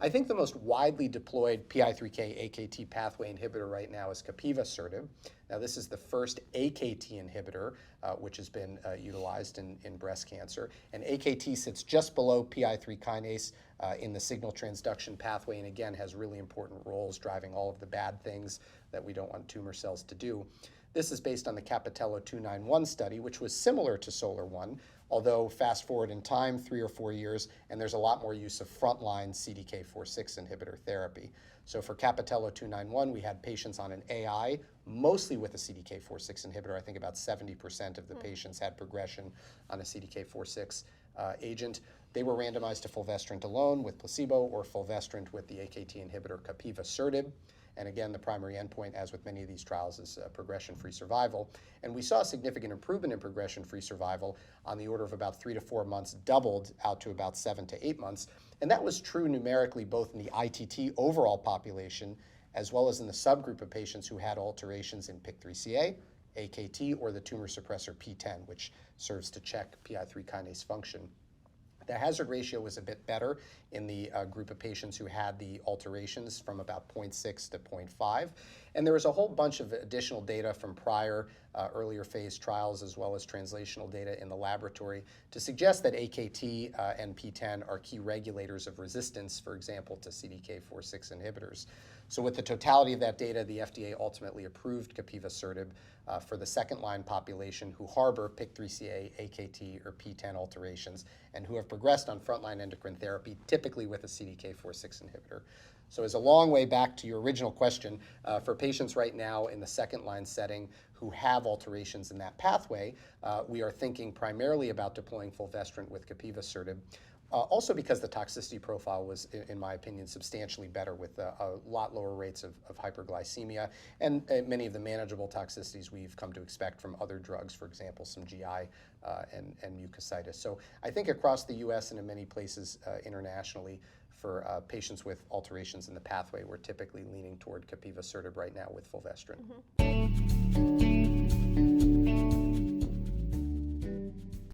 I think the most widely deployed PI3K AKT pathway inhibitor right now is Capivasertib. Now, this is the first AKT inhibitor which has been utilized in breast cancer. And AKT sits just below PI3 kinase in the signal transduction pathway, and again has really important roles driving all of the bad things that we don't want tumor cells to do. This is based on the CAPItello-291 study, which was similar to SOLAR-1, although fast forward in time 3 or 4 years, and there's a lot more use of frontline CDK4/6 inhibitor therapy. So for CAPItello-291, we had patients on an AI, mostly with a CDK4/6 inhibitor. I think about 70% of the patients had progression on a CDK4/6 agent. They were randomized to fulvestrant alone with placebo or fulvestrant with the AKT inhibitor Capivasertib. And again, the primary endpoint, as with many of these trials, is progression-free survival. And we saw a significant improvement in progression-free survival on the order of about 3 to 4 months, doubled out to about 7 to 8 months. And that was true numerically both in the ITT overall population as well as in the subgroup of patients who had alterations in PIK3CA, AKT, or the tumor suppressor P10, which serves to check PI3 kinase function. The hazard ratio was a bit better in the group of patients who had the alterations from about 0.6 to 0.5. And there was a whole bunch of additional data from prior earlier phase trials as well as translational data in the laboratory to suggest that AKT and P10 are key regulators of resistance, for example, to CDK4/6 inhibitors. So with the totality of that data, the FDA ultimately approved Capivasertib for the second-line population who harbor PIK3CA, AKT, or P10 alterations and who have progressed on frontline endocrine therapy, typically with a CDK4/6 inhibitor. So as a long way back to your original question, for patients right now in the second-line setting who have alterations in that pathway, we are thinking primarily about deploying fulvestrant with Capivasertib. Also because the toxicity profile was, in my opinion, substantially better with a lot lower rates of hyperglycemia and many of the manageable toxicities we've come to expect from other drugs, for example, some GI and mucositis. So I think across the US and in many places internationally, for patients with alterations in the pathway, we're typically leaning toward Capivasertib right now with fulvestrant.